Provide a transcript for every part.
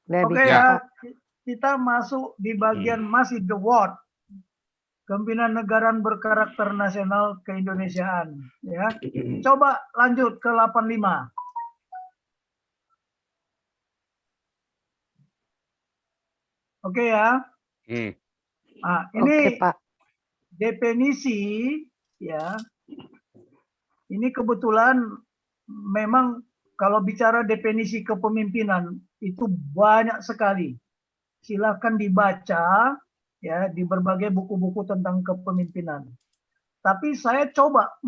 Oke Ya. ya, kita masuk di bagian masih the what. Kepemimpinan negara berkarakter nasional keindonesiaan. Ya, coba lanjut ke 85. Oke ya. Nah, ini Oke, Pak. definisi ya. Ini kebetulan memang kalau bicara definisi kepemimpinan itu banyak sekali. Silakan dibaca ya di berbagai buku-buku tentang kepemimpinan. Tapi saya coba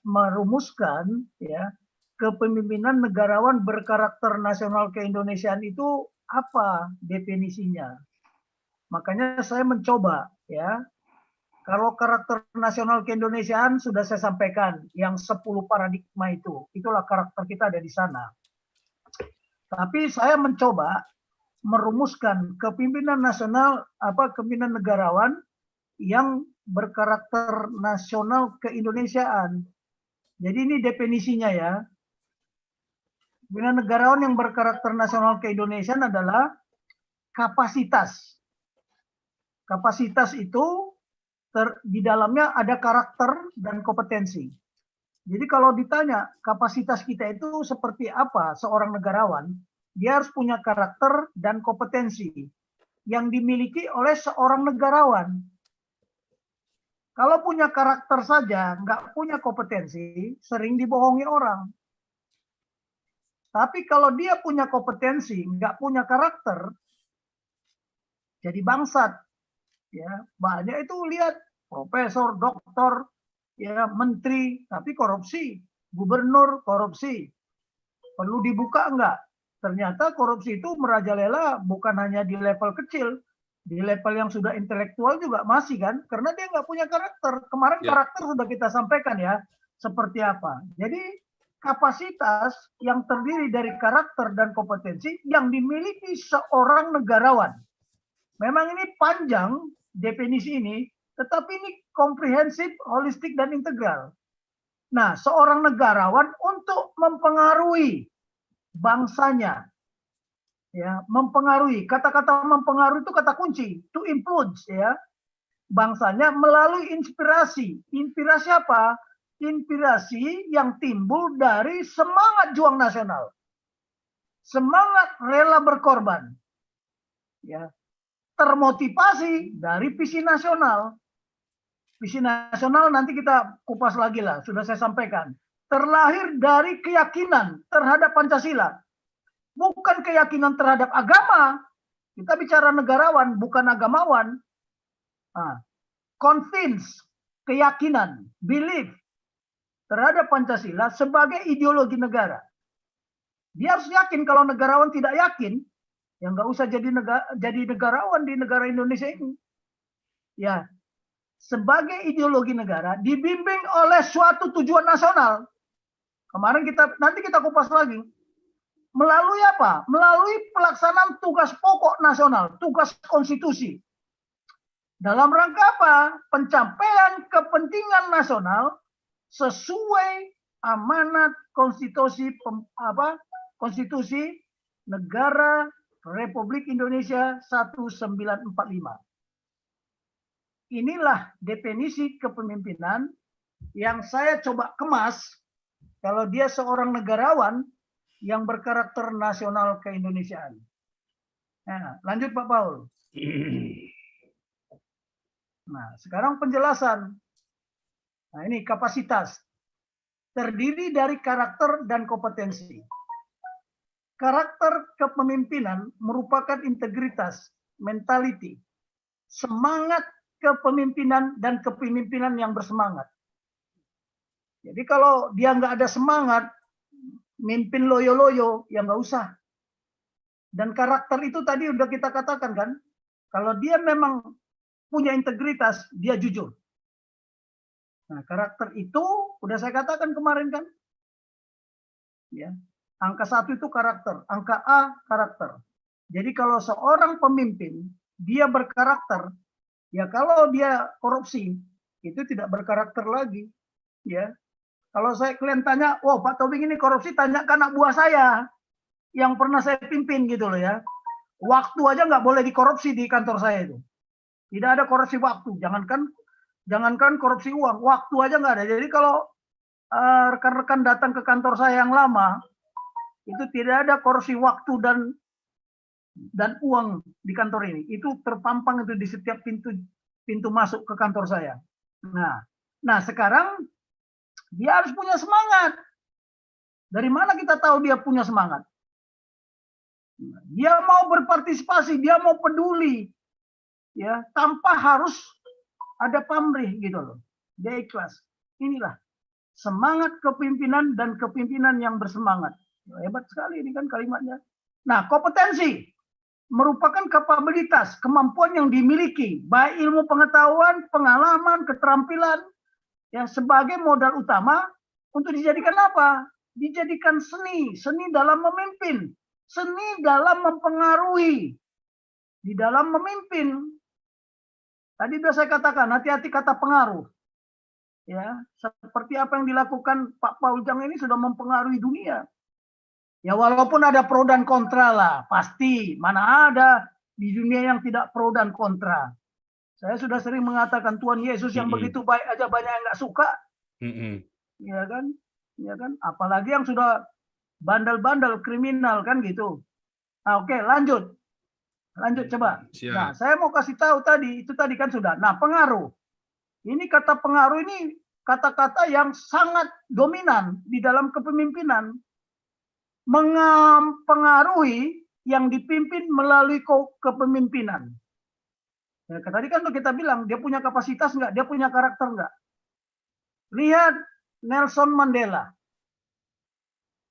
merumuskan ya kepemimpinan negarawan berkarakter nasional keindonesiaan itu apa definisinya. Makanya saya mencoba ya. Kalau karakter nasional keindonesiaan sudah saya sampaikan, yang 10 paradigma itu. Itulah karakter kita ada di sana. Tapi saya mencoba merumuskan kepemimpinan nasional, kepemimpinan negarawan yang berkarakter nasional keindonesiaan. Jadi ini definisinya ya. Kepemimpinan negarawan yang berkarakter nasional keindonesiaan adalah kapasitas. Kapasitas itu di dalamnya ada karakter dan kompetensi. Jadi kalau ditanya kapasitas kita itu seperti apa seorang negarawan, dia harus punya karakter dan kompetensi yang dimiliki oleh seorang negarawan. Kalau punya karakter saja, nggak punya kompetensi, sering dibohongi orang. Tapi kalau dia punya kompetensi, nggak punya karakter, jadi bangsat. Ya, banyak itu lihat profesor, doktor, ya menteri, tapi korupsi, gubernur korupsi. Perlu dibuka enggak? Ternyata korupsi itu merajalela bukan hanya di level kecil, di level yang sudah intelektual juga masih kan, karena dia nggak punya karakter. Kemarin karakter sudah kita sampaikan ya, seperti apa. Jadi kapasitas yang terdiri dari karakter dan kompetensi yang dimiliki seorang negarawan. Memang ini panjang definisi ini, tetapi ini komprehensif, holistik, dan integral. Nah, seorang negarawan untuk mempengaruhi bangsanya, ya, mempengaruhi. Kata-kata mempengaruhi itu kata kunci, to influence, ya, bangsanya melalui inspirasi. Inspirasi apa? Inspirasi yang timbul dari semangat juang nasional, semangat rela berkorban, ya, termotivasi dari visi nasional. Visi nasional nanti kita kupas lagi lah, sudah saya sampaikan. Terlahir dari keyakinan terhadap Pancasila. Bukan keyakinan terhadap agama. Kita bicara negarawan, bukan agamawan. Nah, convince, keyakinan, belief terhadap Pancasila sebagai ideologi negara. Dia harus yakin. Kalau negarawan tidak yakin, ya nggak usah jadi negarawan di negara Indonesia ini. Ya, sebagai ideologi negara dibimbing oleh suatu tujuan nasional. Kemarin nanti kita kupas lagi. Melalui apa? Melalui pelaksanaan tugas pokok nasional, tugas konstitusi. Dalam rangka apa? Pencapaian kepentingan nasional sesuai amanat konstitusi Negara Republik Indonesia 1945. Inilah definisi kepemimpinan yang saya coba kemas kalau dia seorang negarawan yang berkarakter nasional keindonesiaan. Nah, lanjut Pak Paul. Nah, sekarang penjelasan. Nah, ini kapasitas. Terdiri dari karakter dan kompetensi. Karakter kepemimpinan merupakan integritas, mentality, semangat kepemimpinan dan kepemimpinan yang bersemangat. Jadi kalau dia nggak ada semangat, mimpin loyo-loyo, ya nggak usah. Dan karakter itu tadi udah kita katakan kan, kalau dia memang punya integritas, dia jujur. Nah, karakter itu udah saya katakan kemarin kan, ya. Angka 1 itu karakter, angka A karakter. Jadi kalau seorang pemimpin dia berkarakter, ya kalau dia korupsi itu tidak berkarakter lagi, ya. Kalau kalian tanya, "Wow, Pak Tobing ini korupsi," tanyakan anak buah saya yang pernah saya pimpin gitu loh ya. Waktu aja nggak boleh dikorupsi di kantor saya itu. Tidak ada korupsi waktu. Jangankan korupsi uang, waktu aja nggak ada. Jadi kalau rekan-rekan datang ke kantor saya yang lama, itu tidak ada korupsi waktu dan uang di kantor ini. Itu terpampang itu di setiap pintu masuk ke kantor saya. Nah sekarang dia harus punya semangat. Dari mana kita tahu dia punya semangat? Dia mau berpartisipasi, dia mau peduli, ya, tanpa harus ada pamrih gitu loh. Dia ikhlas. Inilah semangat kepemimpinan dan kepemimpinan yang bersemangat. Hebat sekali ini kan kalimatnya. Nah, kompetensi merupakan kapabilitas, kemampuan yang dimiliki, baik ilmu pengetahuan, pengalaman, keterampilan, ya, sebagai modal utama untuk dijadikan apa? Dijadikan seni dalam memimpin, seni dalam mempengaruhi, di dalam memimpin. Tadi sudah saya katakan, hati-hati kata pengaruh. Ya, seperti apa yang dilakukan Pak Paul Jang ini sudah mempengaruhi dunia. Ya, walaupun ada pro dan kontra lah, pasti. Mana ada di dunia yang tidak pro dan kontra. Saya sudah sering mengatakan Tuhan Yesus yang begitu baik aja banyak yang nggak suka. Ya kan? Ya kan? Apalagi yang sudah bandel-bandel, kriminal kan gitu. Nah, oke, lanjut. Lanjut coba. Siap. Nah, saya mau kasih tahu tadi, itu tadi kan sudah. Nah, pengaruh. Ini kata pengaruh ini kata-kata yang sangat dominan di dalam kepemimpinan. Mempengaruhi yang dipimpin melalui kepemimpinan. Ya, tadi kan kita bilang, dia punya kapasitas nggak? Dia punya karakter nggak? Lihat Nelson Mandela.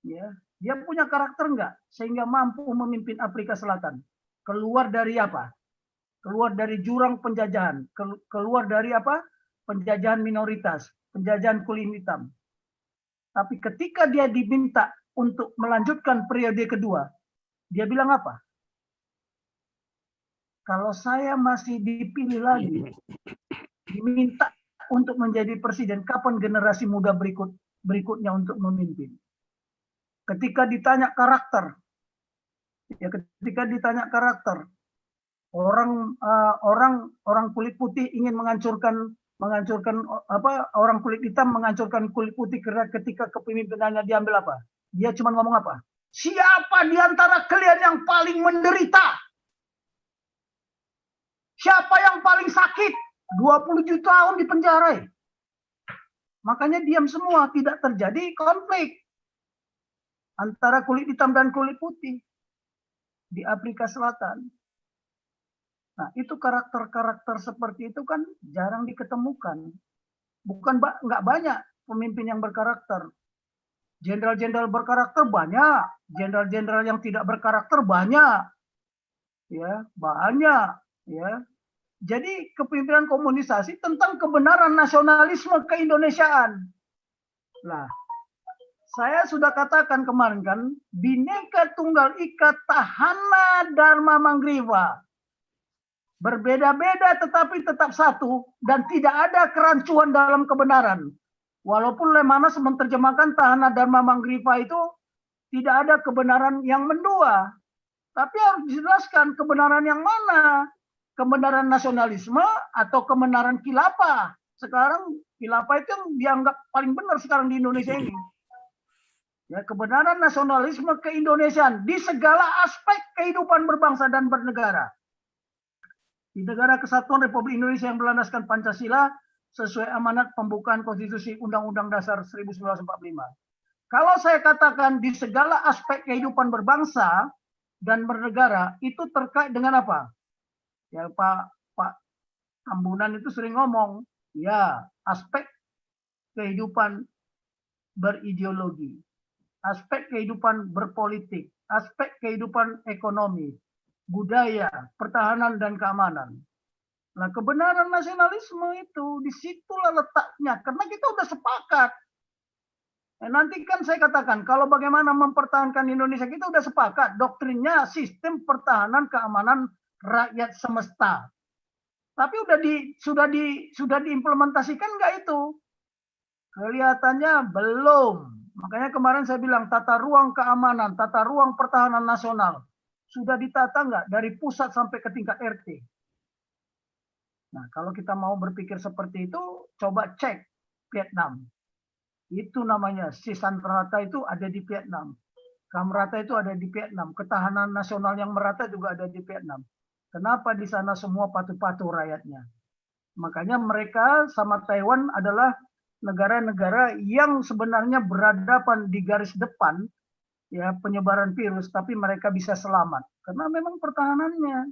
Ya, dia punya karakter nggak sehingga mampu memimpin Afrika Selatan? Keluar dari apa? Keluar dari jurang penjajahan, keluar dari apa? Penjajahan minoritas, penjajahan kulit hitam. Tapi ketika dia diminta untuk melanjutkan periode kedua, dia bilang apa? Kalau saya masih dipilih lagi, diminta untuk menjadi presiden, kapan generasi muda berikutnya untuk memimpin? Ketika ditanya karakter, ya ketika ditanya karakter, orang kulit putih ingin menghancurkan apa, orang kulit hitam menghancurkan kulit putih, karena ketika kepemimpinannya diambil apa? Dia cuma ngomong apa? Siapa di antara kalian yang paling menderita? Siapa yang paling sakit? 27 tahun di penjara. Makanya diam semua, tidak terjadi konflik antara kulit hitam dan kulit putih di Afrika Selatan. Nah, itu karakter-karakter seperti itu kan jarang diketemukan. Bukan nggak banyak pemimpin yang berkarakter. Jenderal-jenderal berkarakter banyak, jenderal-jenderal yang tidak berkarakter banyak. Ya, banyak, ya. Jadi kepemimpinan komunisasi tentang kebenaran nasionalisme keindonesiaan. Nah, saya sudah katakan kemarin kan, Bhinneka Tunggal Ika Tahana Dharma Manggriva. Berbeda-beda tetapi tetap satu dan tidak ada kerancuan dalam kebenaran. Walaupun Lemhanas menerjemahkan Tahana Dharma Manggriva itu tidak ada kebenaran yang mendua. Tapi harus dijelaskan kebenaran yang mana. Kebenaran nasionalisme atau kebenaran khilafah. Sekarang khilafah itu yang dianggap paling benar sekarang di Indonesia ini. Ya, kebenaran nasionalisme keindonesiaan di segala aspek kehidupan berbangsa dan bernegara. Di negara kesatuan Republik Indonesia yang berlandaskan Pancasila sesuai amanat pembukaan Konstitusi Undang-Undang Dasar 1945. Kalau saya katakan di segala aspek kehidupan berbangsa dan bernegara, itu terkait dengan apa? Ya, Pak Tambunan itu sering ngomong, ya, aspek kehidupan berideologi, aspek kehidupan berpolitik, aspek kehidupan ekonomi, budaya, pertahanan, dan keamanan. Nah, kebenaran nasionalisme itu, disitulah letaknya. Karena kita udah sepakat. Nanti kan saya katakan, kalau bagaimana mempertahankan Indonesia, kita udah sepakat. Doktrinnya sistem pertahanan keamanan rakyat semesta. Tapi sudah diimplementasikan nggak itu? Kelihatannya belum. Makanya kemarin saya bilang tata ruang keamanan, tata ruang pertahanan nasional Sudah ditata nggak dari pusat sampai ke tingkat RT? Nah, kalau kita mau berpikir seperti itu, coba cek Vietnam. Itu namanya Sisan Rata itu ada di Vietnam. Kamrata itu ada di Vietnam. Ketahanan nasional yang merata juga ada di Vietnam. Kenapa di sana semua patuh-patuh rakyatnya? Makanya mereka sama Taiwan adalah negara-negara yang sebenarnya berhadapan di garis depan ya penyebaran virus, tapi mereka bisa selamat karena memang pertahanannya.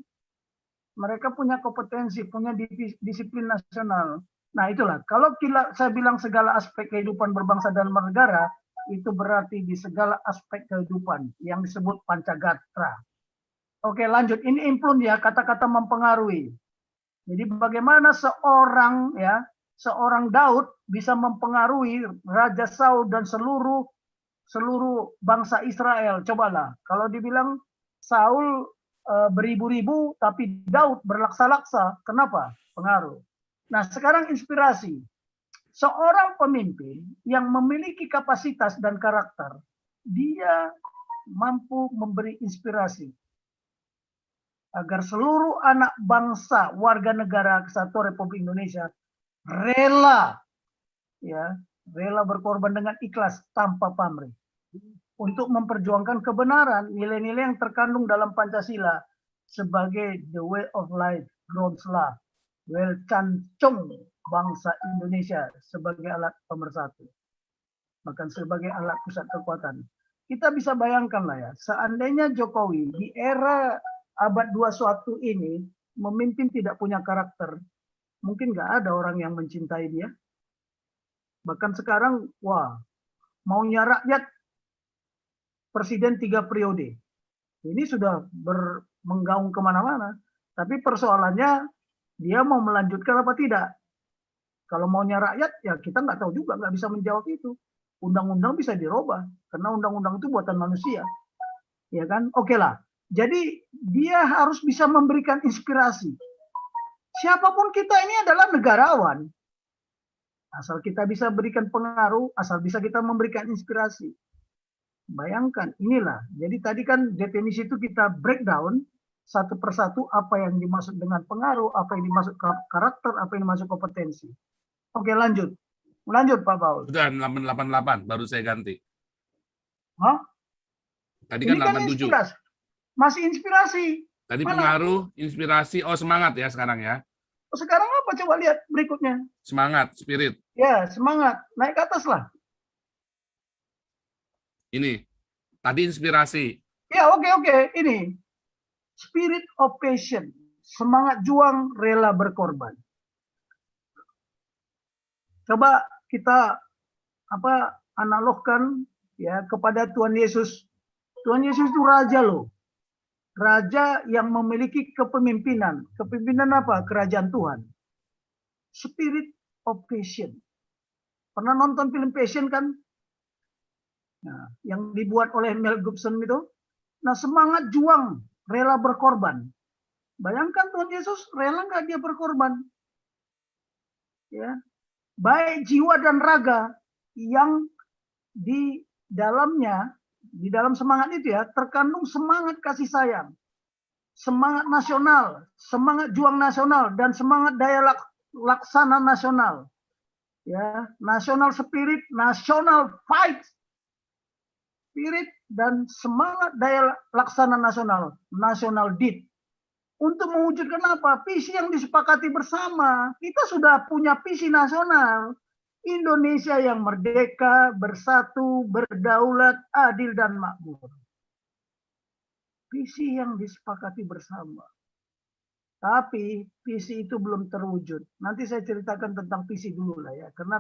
Mereka punya kompetensi, punya disiplin nasional. Nah itulah, kalau saya bilang segala aspek kehidupan berbangsa dan bernegara, itu berarti di segala aspek kehidupan yang disebut Pancagatra. Oke lanjut, ini implun ya, kata-kata mempengaruhi. Jadi bagaimana seorang Daud bisa mempengaruhi Raja Saul dan seluruh bangsa Israel. Cobalah, kalau dibilang Saul beribu-ribu, tapi Daud berlaksa-laksa. Kenapa? Pengaruh. Nah, sekarang inspirasi. Seorang pemimpin yang memiliki kapasitas dan karakter, dia mampu memberi inspirasi agar seluruh anak bangsa warga negara Kesatuan Republik Indonesia rela berkorban dengan ikhlas tanpa pamrih untuk memperjuangkan kebenaran, nilai-nilai yang terkandung dalam Pancasila sebagai the way of life, God's law, well cancung bangsa Indonesia sebagai alat pemersatu, bahkan sebagai alat pusat kekuatan. Kita bisa bayangkan lah ya, seandainya Jokowi di era abad 21 ini memimpin tidak punya karakter, mungkin nggak ada orang yang mencintai dia. Bahkan sekarang, wah, maunya rakyat presiden 3 periode. Ini sudah menggaung kemana-mana. Tapi persoalannya, dia mau melanjutkan apa tidak. Kalau maunya rakyat, ya kita nggak tahu juga, nggak bisa menjawab itu. Undang-undang bisa dirubah, karena undang-undang itu buatan manusia. Ya kan? Oke lah. Jadi dia harus bisa memberikan inspirasi. Siapapun kita ini adalah negarawan. Asal kita bisa berikan pengaruh, asal bisa kita memberikan inspirasi. Bayangkan, inilah. Jadi tadi kan definisi itu kita breakdown satu persatu apa yang dimaksud dengan pengaruh, apa yang dimaksud karakter, apa yang dimaksud kompetensi. Oke, lanjut. Lanjut, Pak Paul. Sudah 888, baru saya ganti. Hah? Tadi kan 87. Inspirasi. Masih inspirasi. Tadi mana? Pengaruh, inspirasi, oh semangat ya sekarang ya. Sekarang apa? Coba lihat berikutnya. Semangat, spirit. Ya, semangat. Naik ke atas lah. Ini, tadi inspirasi. Ya, oke. Ini. Spirit of passion. Semangat juang, rela berkorban. Coba kita analogkan ya kepada Tuhan Yesus. Tuhan Yesus itu raja loh. Raja yang memiliki kepemimpinan. Kepemimpinan apa? Kerajaan Tuhan. Spirit of passion. Pernah nonton film Passion kan? Nah, yang dibuat oleh Mel Gibson itu. Nah, semangat juang, rela berkorban. Bayangkan Tuhan Yesus rela nggak dia berkorban? Ya, baik jiwa dan raga yang di dalamnya, di dalam semangat itu ya, terkandung semangat kasih sayang, semangat nasional, semangat juang nasional, dan semangat daya laksana nasional. Ya, national spirit, national fight spirit, dan semangat daya laksana nasional, national deed. Untuk mewujudkan apa? Visi yang disepakati bersama. Kita sudah punya visi nasional. Indonesia yang merdeka, bersatu, berdaulat, adil, dan makmur. Visi yang disepakati bersama. Tapi visi itu belum terwujud. Nanti saya ceritakan tentang visi dulu lah ya. Karena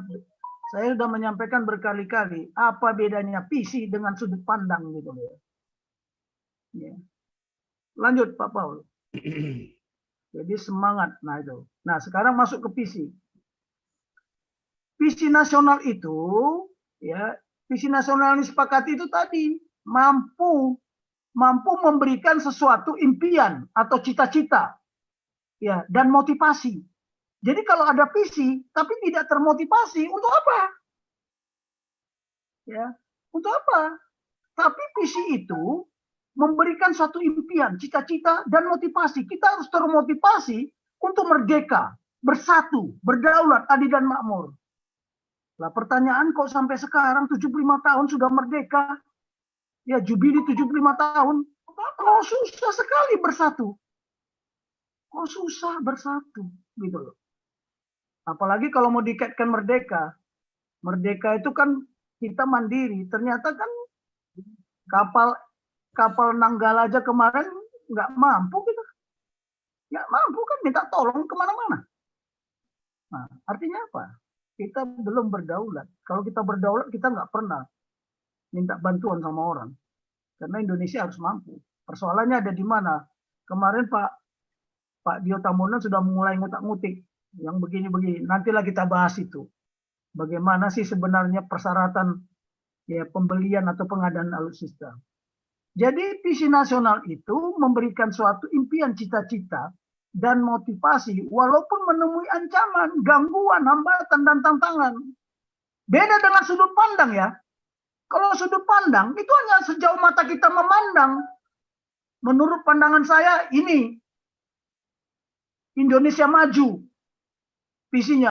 saya sudah menyampaikan berkali-kali apa bedanya visi dengan sudut pandang gitu ya. Ya. Lanjut Pak Paul. Jadi semangat, nah itu. Nah sekarang masuk ke visi. Visi nasional itu, ya, visi nasional yang disepakati itu tadi mampu memberikan sesuatu impian atau cita-cita, ya, dan motivasi. Jadi kalau ada visi tapi tidak termotivasi, untuk apa? Ya, untuk apa? Tapi visi itu memberikan suatu impian, cita-cita, dan motivasi. Kita harus termotivasi untuk merdeka, bersatu, berdaulat, adil dan makmur. Lah pertanyaan kok sampai sekarang 75 tahun sudah merdeka, ya jubili 75 tahun, kok susah sekali bersatu. Kok susah bersatu, gitu loh. Apalagi kalau mau dikaitkan merdeka. Merdeka itu kan kita mandiri. Ternyata kan kapal Nanggala aja kemarin nggak mampu gitu. Nggak mampu kan minta tolong kemana-mana. Nah, artinya apa? Kita belum berdaulat. Kalau kita berdaulat, kita nggak pernah minta bantuan sama orang. Karena Indonesia harus mampu. Persoalannya ada di mana? Kemarin Pak Dio Tamunan sudah mulai ngutak-ngutik yang begini-begini. Nantilah kita bahas itu. Bagaimana sih sebenarnya persyaratan ya pembelian atau pengadaan alutsista. Jadi visi nasional itu memberikan suatu impian, cita-cita, dan motivasi walaupun menemui ancaman, gangguan, hambatan, dan tantangan. Beda dengan sudut pandang ya. Kalau sudut pandang itu hanya sejauh mata kita memandang. Menurut pandangan saya ini Indonesia maju visinya.